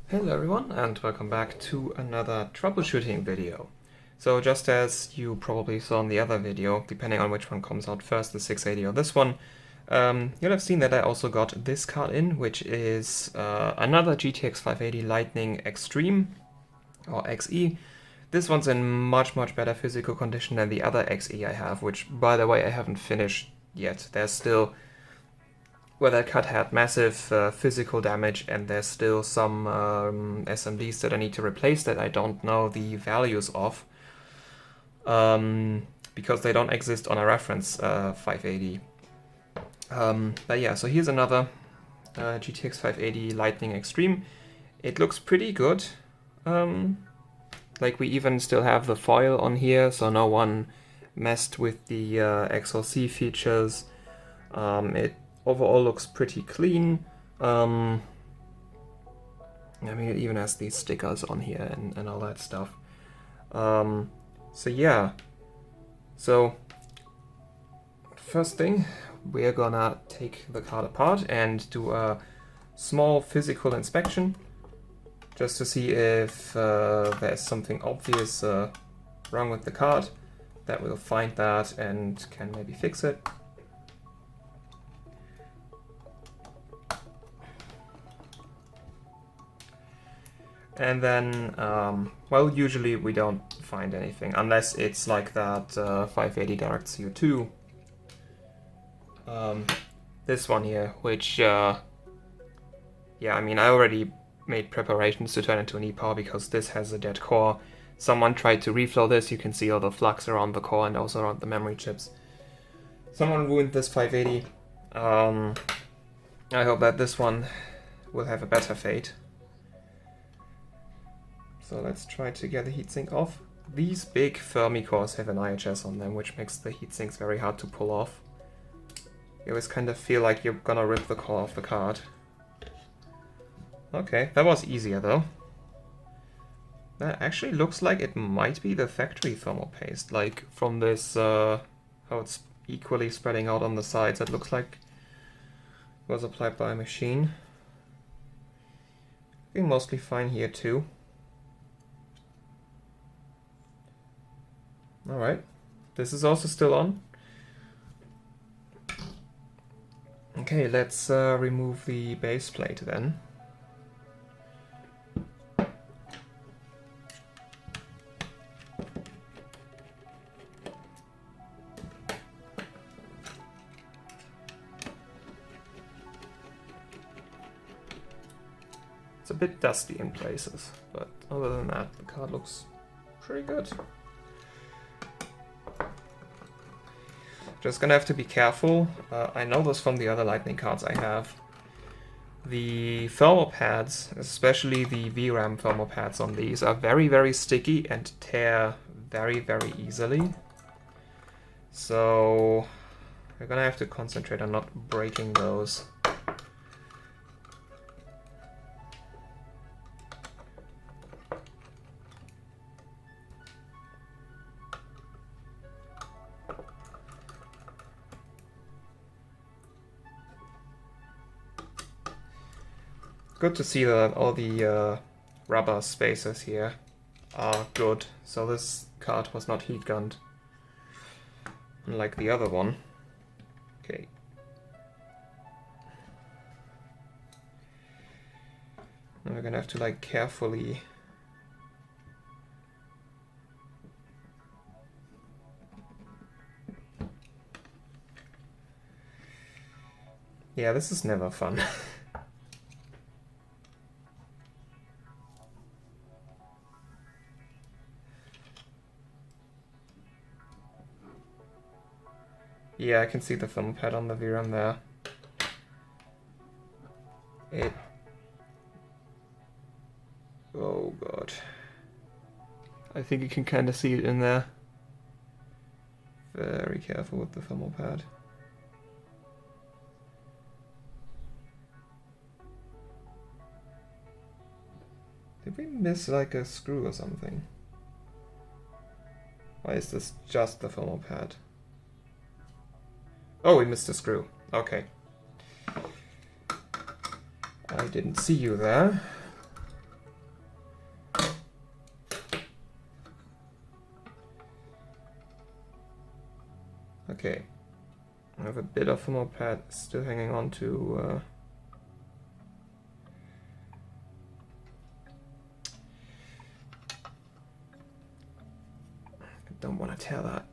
Hello everyone and welcome back to another troubleshooting video. So just as you probably saw in the other video, depending on which one comes out first, the 680 or this one, you'll have seen that I also got this card in, which is another GTX 580 Lightning Extreme, or XE. This one's in much better physical condition than the other XE I have, which by the way I haven't finished yet. There's still... Well, that card had massive physical damage, and there's still some SMDs that I need to replace that I don't know the values of, because they don't exist on a reference 580. But yeah, so here's another GTX 580 Lightning Extreme. It looks pretty good. Like, we even still have the foil on here, so no one messed with the XLC features. It overall looks pretty clean. I mean, it even has these stickers on here and all that stuff. So yeah. So, first thing, we're gonna take the card apart and do a small physical inspection, just to see if there's something obvious wrong with the card. That we'll find that and can maybe fix it. And then, well, usually we don't find anything, unless it's like that 580 Direct CO2. This one here, which, yeah, I mean, I already made preparations to turn into an E-Power because this has a dead core. Someone tried to reflow this, you can see all the flux around the core and also around the memory chips. Someone ruined this 580. I hope that this one will have a better fate. So let's try to get the heatsink off. These big Fermi cores have an IHS on them, which makes the heatsinks very hard to pull off. You always kind of feel like you're gonna rip the core off the card. Okay, that was easier though. That actually looks like it might be the factory thermal paste, like from this, how it's equally spreading out on the sides. It looks like it was applied by a machine. Looking mostly fine here too. Alright, this is also still on. Okay, let's remove the base plate then. It's a bit dusty in places, but other than that, the card looks pretty good. Just gonna have to be careful. I know this from the other Lightning cards I have. The thermal pads, especially the VRAM thermal pads on these, are very sticky and tear very easily. So we're gonna have to concentrate on not breaking those. Good to see that all the rubber spacers here are good, so this card was not heat gunned, unlike the other one. Okay. Now we're gonna have to like carefully yeah, this is never fun. Yeah, I can see the thermal pad on the VRAM there. Oh god. I think you can kind of see it in there. Very careful with the thermal pad. Did we miss like a screw or something? Why is this just the thermal pad? Oh, we missed a screw. Okay. I didn't see you there. Okay, I have a bit of thermal pad still hanging on to I don't want to tear that.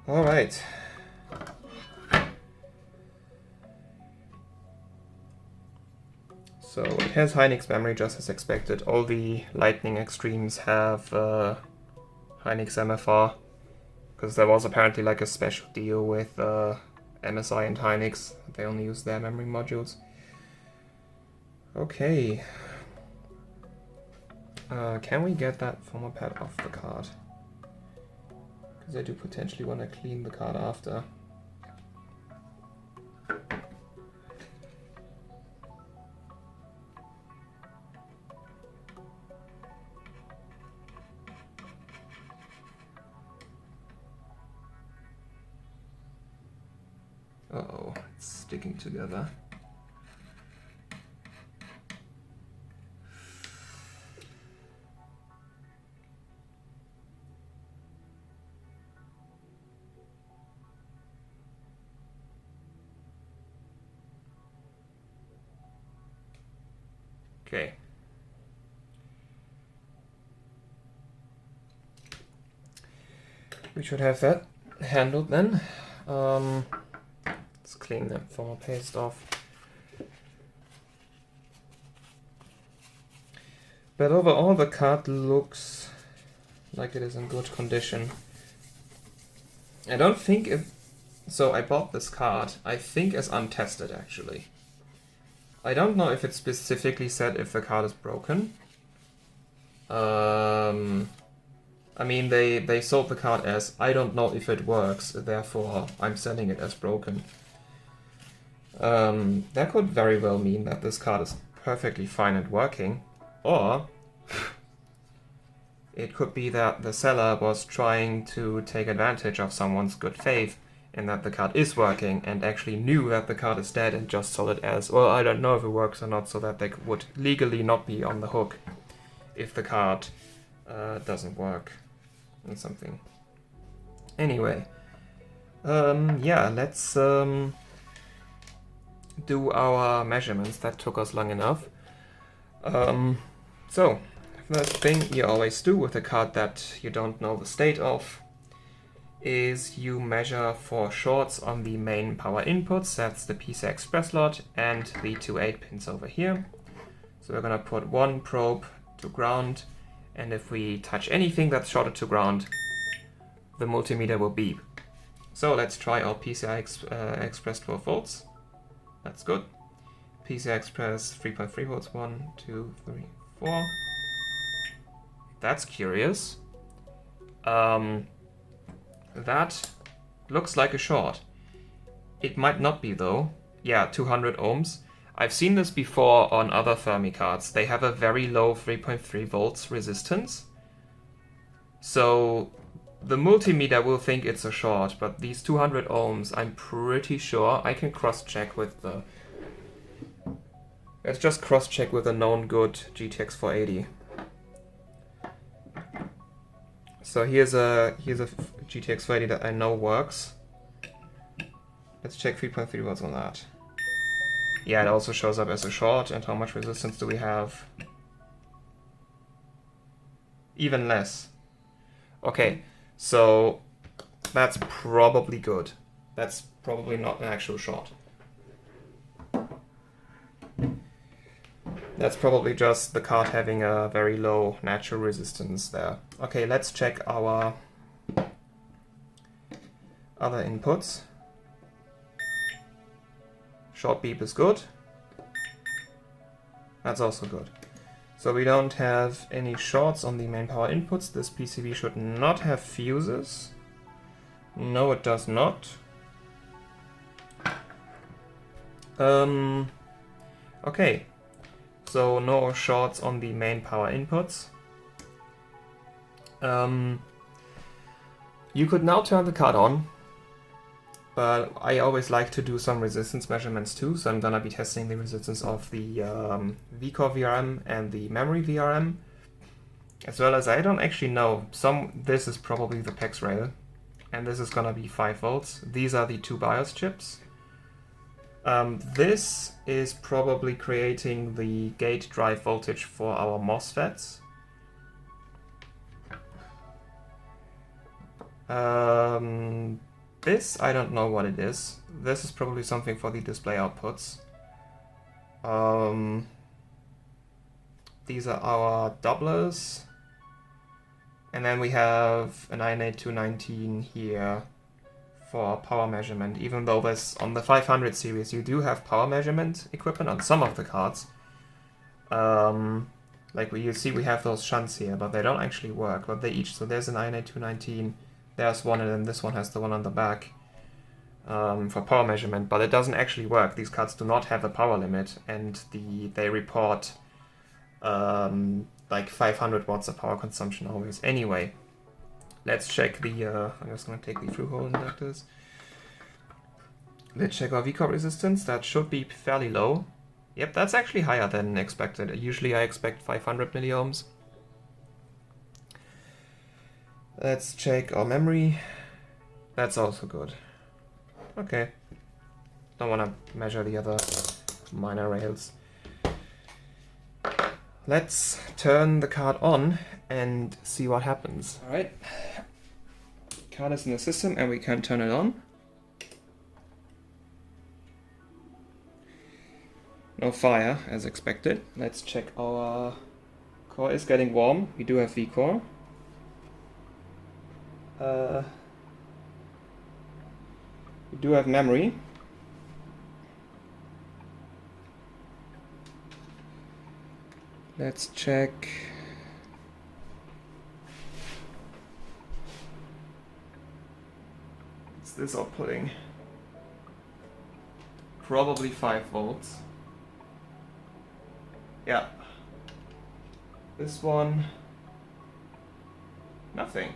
All right. So it has Hynix memory just as expected. All the Lightning Extremes have Hynix MFR, because there was apparently like a special deal with MSI and Hynix. They only use their memory modules. Okay. Can we get that thermal pad off the card? Because I do potentially want to clean the card after. Uh-oh, it's sticking together. Okay. We should have that handled then. Let's clean the thermal paste off. But overall the card looks like it is in good condition. I don't think it... So I bought this card, I think as untested actually. I don't know if it specifically said if the card is broken. I mean, they sold the card as, I don't know if it works, therefore I'm selling it as broken. That could very well mean that this card is perfectly fine and working, or it could be that the seller was trying to take advantage of someone's good faith and that the card is working and actually knew that the card is dead and just sold it as, well, I don't know if it works or not, so that they would legally not be on the hook if the card doesn't work and something. Anyway, yeah, let's do our measurements. That took us long enough. So, first thing you always do with a card that you don't know the state of is you measure for shorts on the main power inputs. That's the PCI Express slot and the two 8 pins over here. So we're gonna put one probe to ground, and if we touch anything that's shorted to ground, the multimeter will beep. So let's try our PCI Express 12 volts. That's good. PCI Express 3.3 volts, 1, 2, 3, 4. That's curious. That looks like a short. It might not be though. Yeah, 200 ohms. I've seen this before on other Fermi cards. They have a very low 3.3 volts resistance. So the multimeter will think it's a short, but these 200 ohms, I'm pretty sure I can cross-check with the... Let's just cross-check with a known good GTX 480. So here's a GTX 480 that I know works. Let's check 3.3 volts on that. Yeah, it also shows up as a short. And how much resistance do we have? Even less. Okay, so that's probably good. That's probably not an actual short. That's probably just the card having a very low natural resistance there. Okay, let's check our other inputs. Short beep is good. That's also good. So we don't have any shorts on the main power inputs. This PCB should not have fuses. No, it does not. Okay. so no shorts on the main power inputs. You could now turn the card on, but I always like to do some resistance measurements too, so I'm gonna be testing the resistance of the vCore VRM and the memory VRM, as well as I don't actually know, this is probably the PEX rail, and this is gonna be 5 volts. These are the 2 BIOS chips. This is probably creating the gate drive voltage for our MOSFETs. This, I don't know what it is. This is probably something for the display outputs. These are our doublers. And then we have an 98219 here for power measurement. Even though this, on the 500 series, you do have power measurement equipment on some of the cards. Like you see, we have those shunts here, but they don't actually work. But they each, so there's an 98219. There's one, and then this one has the one on the back for power measurement, but it doesn't actually work. These cards do not have a power limit, and they report like 500 watts of power consumption always. Anyway, let's check the, I'm just going to take the through-hole inductors. Let's check our vCore resistance. That should be fairly low. Yep, that's actually higher than expected. Usually I expect 500 milliohms. Let's check our memory. That's also good. Okay. Don't want to measure the other minor rails. Let's turn the card on and see what happens. Alright. Card is in the system and we can turn it on. No fire, as expected. Let's check our core is getting warm. We do have vCore. We do have memory. Let's check. What's this outputting? Probably 5 volts. Yeah. This one, nothing.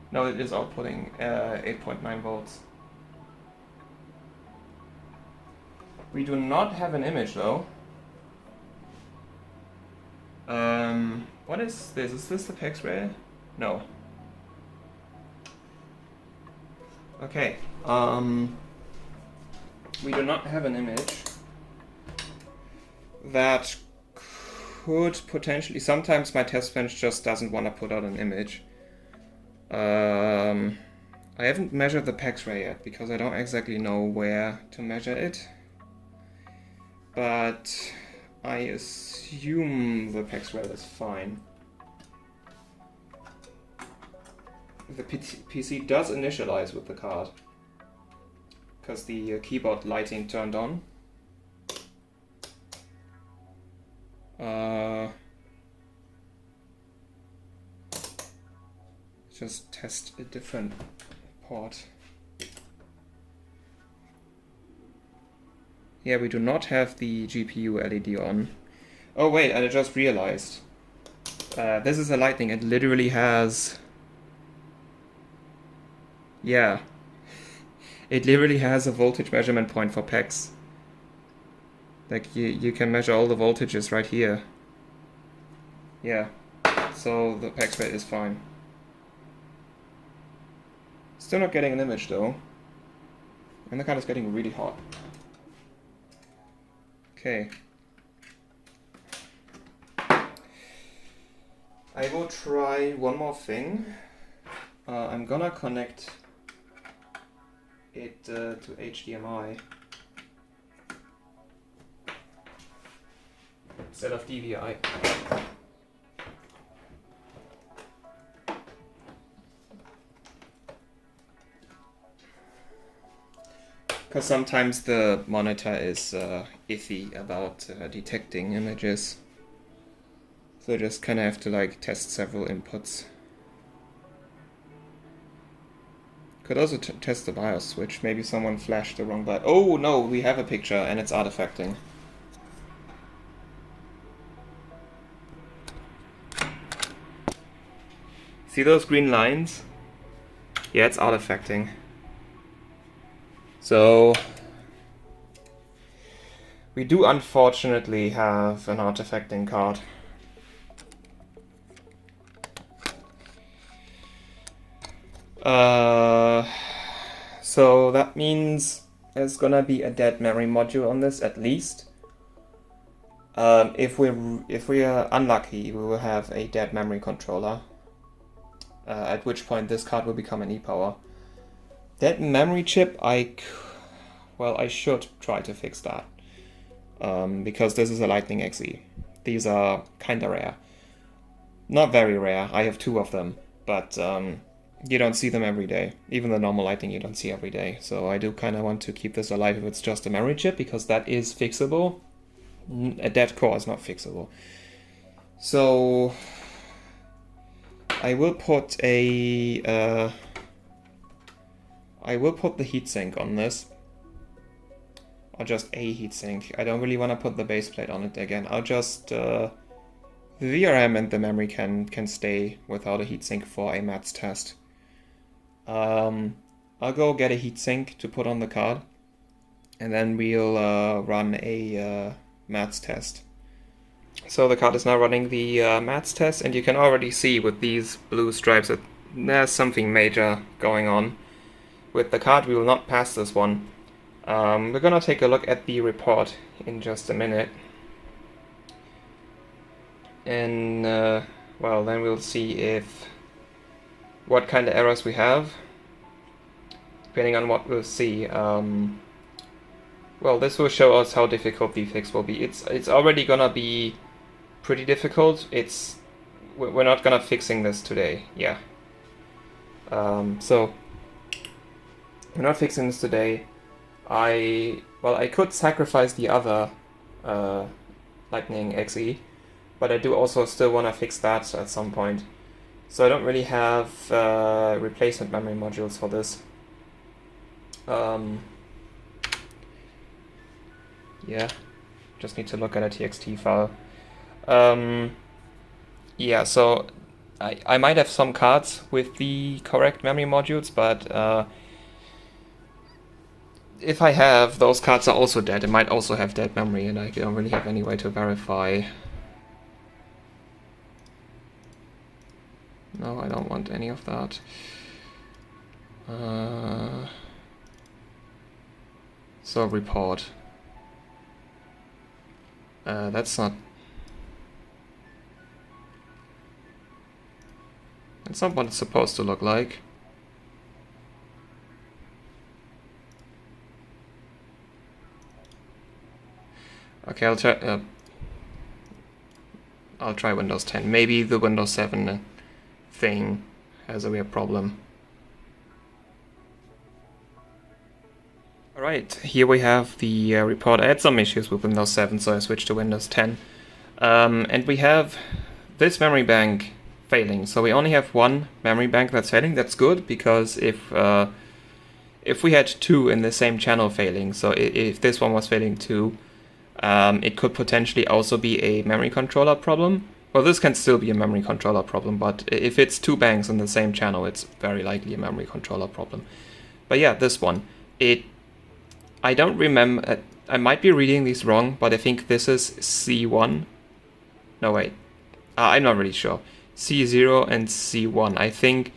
No, it is outputting 8.9 volts. We do not have an image though. What is this? Is this the PEX rail? No. Okay. We do not have an image. That could potentially... Sometimes my test bench just doesn't want to put out an image. I haven't measured the PEX rail yet because I don't exactly know where to measure it. But I assume the PEX rail is fine. The PC does initialize with the card because the keyboard lighting turned on. Just test a different port. Yeah, we do not have the GPU LED on. Oh wait, I just realized. This is a lightning, it literally has... Yeah. It literally has a voltage measurement point for PEX. Like, you can measure all the voltages right here. Yeah. So the PEX rate is fine. Still not getting an image though. And the card is getting really hot. Okay. I will try one more thing. I'm gonna connect it to HDMI instead of DVI. Because sometimes the monitor is iffy about detecting images. So I just kind of have to like test several inputs. Could also test the BIOS switch. Maybe someone flashed the wrong BIOS. Oh no, we have a picture and it's artifacting. See those green lines? Yeah, it's artifacting. So we do unfortunately have an artifacting card. So that means there's gonna be a dead memory module on this at least. If we are unlucky, we will have a dead memory controller. At which point this card will become an E-power. Dead memory chip, I should try to fix that. Because this is a Lightning XE. These are kinda rare. Not very rare, I have 2 of them, but you don't see them every day. Even the normal Lightning you don't see every day. So I do kinda want to keep this alive if it's just a memory chip, because that is fixable. A dead core is not fixable. So I will put the heatsink on this. Or just a heatsink. I don't really want to put the base plate on it again. I'll just the VRM and the memory can stay without a heatsink for a mats test. I'll go get a heatsink to put on the card, and then we'll run a mats test. So the card is now running the mats test, and you can already see with these blue stripes that there's something major going on with the card. We will not pass this one. We're gonna take a look at the report in just a minute. And well, then we'll see what kind of errors we have, depending on what we'll see. Well, this will show us how difficult the fix will be. It's already gonna be pretty difficult. We're not gonna fixing this today. Yeah. So we're not fixing this today. I could sacrifice the other Lightning XE, but I do also still want to fix that at some point. So I don't really have replacement memory modules for this. Yeah, just need to look at a TXT file. Yeah, so I might have some cards with the correct memory modules, but if I have, those cards are also dead. It might also have dead memory, and I don't really have any way to verify. No, I don't want any of that. So report. That's not what it's supposed to look like. Okay, I'll try Windows 10. Maybe the Windows 7 thing has a weird problem. Alright, here we have the report. I had some issues with Windows 7, so I switched to Windows 10. And we have this memory bank failing. So we only have one memory bank that's failing. That's good, because if we had 2 in the same channel failing, so if this one was failing too, it could potentially also be a memory controller problem. Well, this can still be a memory controller problem, but if it's 2 banks in the same channel, it's very likely a memory controller problem. But yeah, this one. I don't remember, I might be reading these wrong, but I think this is C1. No, wait. I'm not really sure. C0 and C1. I think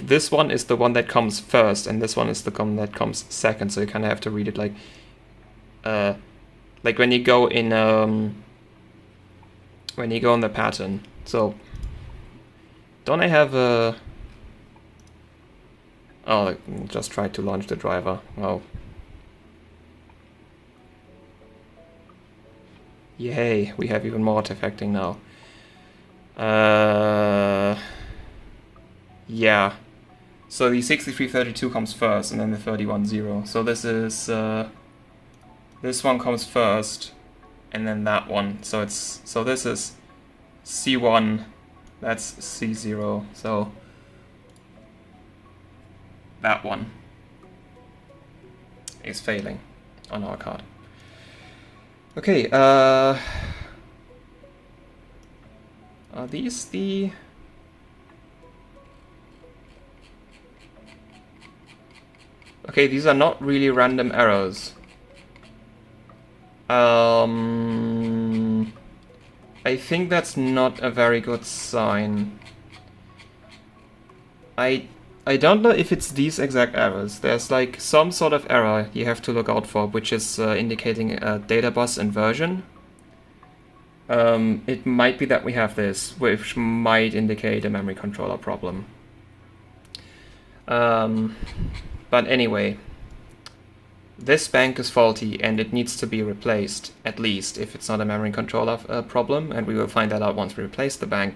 this one is the one that comes first, and this one is the one that comes second, so you kind of have to read it like when you go in the pattern. So don't I have a... Oh, just tried to launch the driver. Oh. Yay, we have even more artifacting now. Yeah. So the 6332 comes first, and then the 310. So this is this one comes first, and then that one. So this is C1, that's C0. So that one is failing on our card. Okay, are these the... Okay, these are not really random errors. I think that's not a very good sign. I don't know if it's these exact errors. There's like some sort of error you have to look out for, which is indicating a data bus inversion. It might be that we have this, which might indicate a memory controller problem. But anyway, this bank is faulty and it needs to be replaced, at least, if it's not a memory controller problem, and we will find that out once we replace the bank.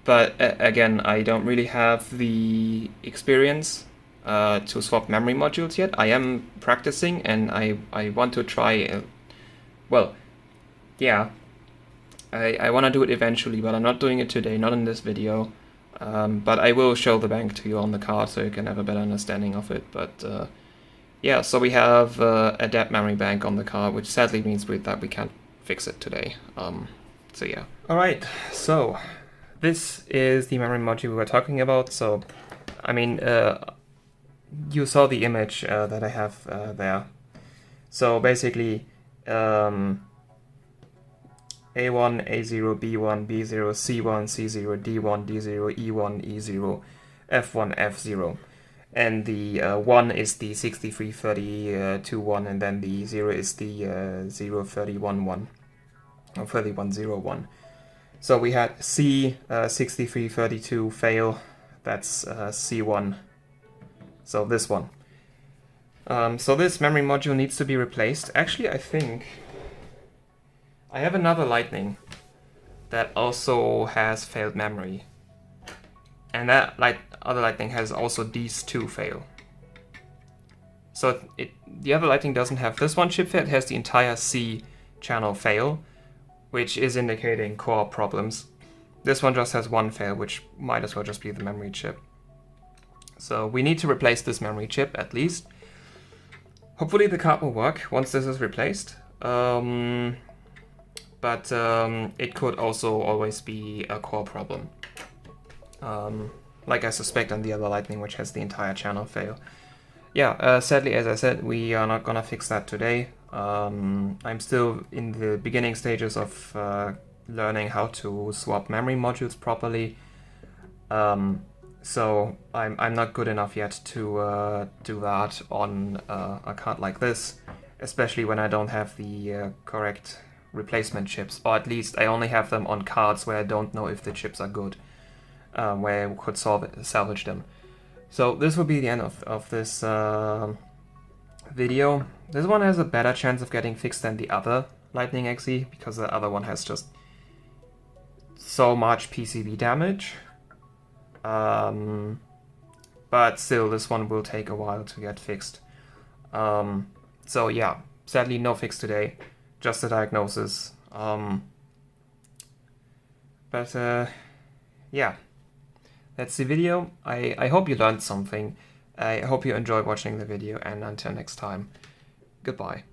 But again, I don't really have the experience to swap memory modules yet. I am practicing and I want to try, well, yeah, I want to do it eventually, but I'm not doing it today, not in this video. But I will show the bank to you on the card so you can have a better understanding of it. But yeah, so we have a dead memory bank on the card, which sadly means that we can't fix it today. So yeah. Alright, so this is the memory module we were talking about. So, I mean, you saw the image that I have there. So basically, A1, A0, B1, B0, C1, C0, D1, D0, E1, E0, F1, F0. And the 1 is the 6332-1, and then the 0 is the 031-1, or 3101. So we had C 6332 fail, that's C1, so this one. So this memory module needs to be replaced. Actually, I think I have another Lightning that also has failed memory. And that other Lightning has also these two fail. So the other Lightning doesn't have this one chip fail, it has the entire C channel fail, which is indicating core problems. This one just has one fail, which might as well just be the memory chip. So we need to replace this memory chip at least. Hopefully the card will work once this is replaced. But it could also always be a core problem. Like I suspect on the other Lightning, which has the entire channel fail. Yeah, sadly, as I said, we are not gonna fix that today. I'm still in the beginning stages of learning how to swap memory modules properly. So I'm not good enough yet to do that on a card like this, especially when I don't have the correct replacement chips, or at least I only have them on cards where I don't know if the chips are good, where I could salvage them. So this will be the end of this video. This one has a better chance of getting fixed than the other Lightning XE, because the other one has just so much PCB damage. But still, this one will take a while to get fixed. So yeah, sadly no fix today, just a diagnosis. Yeah, that's the video. I hope you learned something. I hope you enjoyed watching the video, and until next time, goodbye.